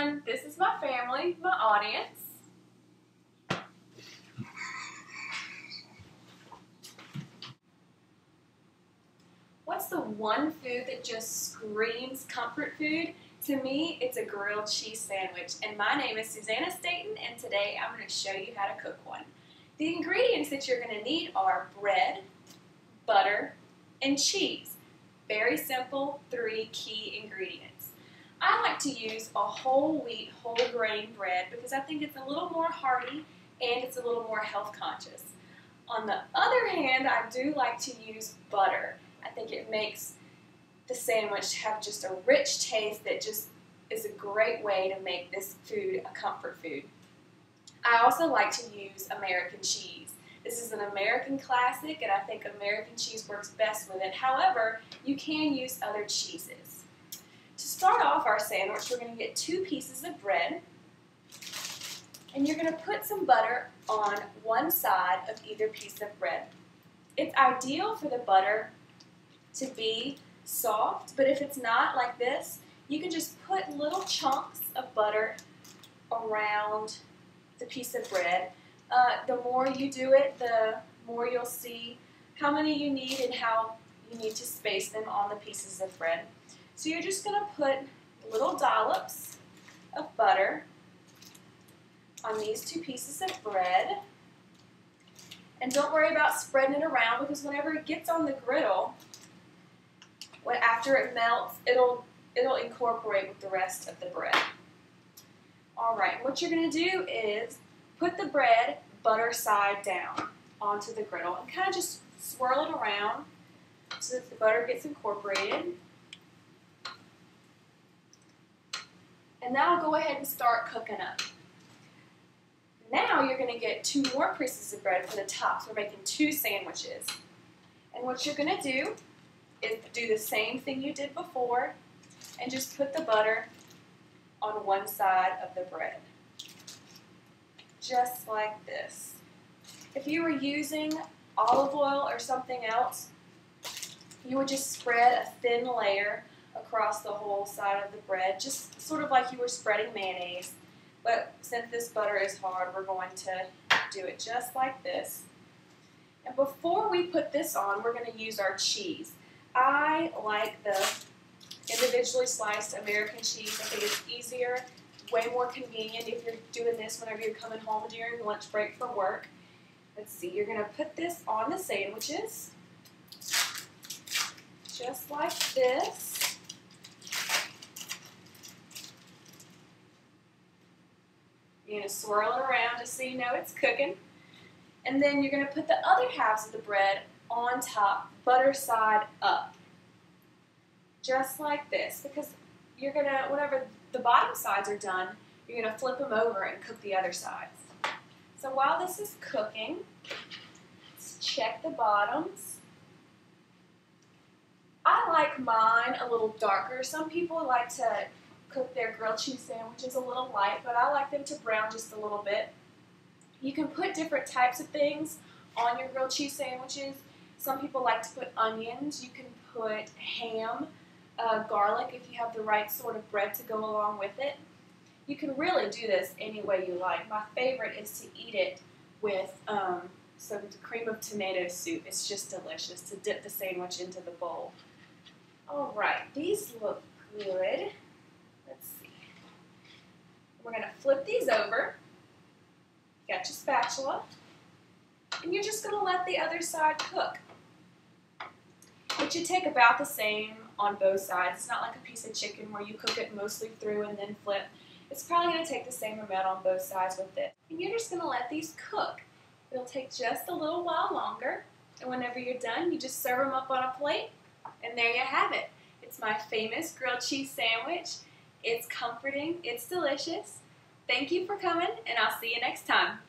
everyone. This is my family, my audience. What's the one food that just screams comfort food? To me, it's a grilled cheese sandwich. And my name is Susanna Staten, and today I'm going to show you how to cook one. The ingredients that you're going to need are bread, butter, and cheese. Very simple, 3 key ingredients. I like to use a whole wheat, whole grain bread because I think it's a little more hearty and it's a little more health conscious. On the other hand, I do like to use butter. I think it makes the sandwich have just a rich taste that just is a great way to make this food a comfort food. I also like to use American cheese. This is an American classic, and I think American cheese works best with it. However, you can use other cheeses. To start off our sandwich, we're going to get 2 pieces of bread, and you're going to put some butter on one side of either piece of bread. It's ideal for the butter to be soft, but if it's not like this, you can just put little chunks of butter around the piece of bread. The more you do it, the more you'll see how many you need and how you need to space them on the pieces of bread. So you're just going to put little dollops of butter on these 2 pieces of bread. And don't worry about spreading it around because whenever it gets on the griddle, after it melts, it'll incorporate with the rest of the bread. Alright, what you're going to do is put the bread butter side down onto the griddle and kind of just swirl it around so that the butter gets incorporated. And that'll go ahead and start cooking up. Now you're going to get 2 more pieces of bread for the top. So we're making 2 sandwiches. And what you're going to do is do the same thing you did before and just put the butter on one side of the bread. Just like this. If you were using olive oil or something else, you would just spread a thin layer across the whole side of the bread, just sort of like you were spreading mayonnaise. But since this butter is hard, we're going to do it just like this. And before we put this on, we're going to use our cheese. I like the individually sliced American cheese. I think it's easier, way more convenient if you're doing this whenever you're coming home during lunch break from work. Let's see, you're going to put this on the sandwiches, just like this. You're going to swirl it around just so you know it's cooking. And then you're going to put the other halves of the bread on top, butter side up. Just like this, because you're going to, whenever the bottom sides are done, you're going to flip them over and cook the other sides. So while this is cooking, let's check the bottoms. I like mine a little darker. Some people like to cook their grilled cheese sandwiches a little light, but I like them to brown just a little bit. You can put different types of things on your grilled cheese sandwiches. Some people like to put onions. You can put ham, garlic if you have the right sort of bread to go along with it. You can really do this any way you like. My favorite is to eat it with some cream of tomato soup. It's just delicious to dip the sandwich into the bowl. Alright, these look good. Let's see. We're going to flip these over. Got your spatula. And you're just going to let the other side cook. It should take about the same on both sides. It's not like a piece of chicken where you cook it mostly through and then flip. It's probably going to take the same amount on both sides with it. And you're just going to let these cook. It'll take just a little while longer. And whenever you're done, you just serve them up on a plate. And there you have it. It's my famous grilled cheese sandwich. It's comforting. It's delicious. Thank you for coming, and I'll see you next time.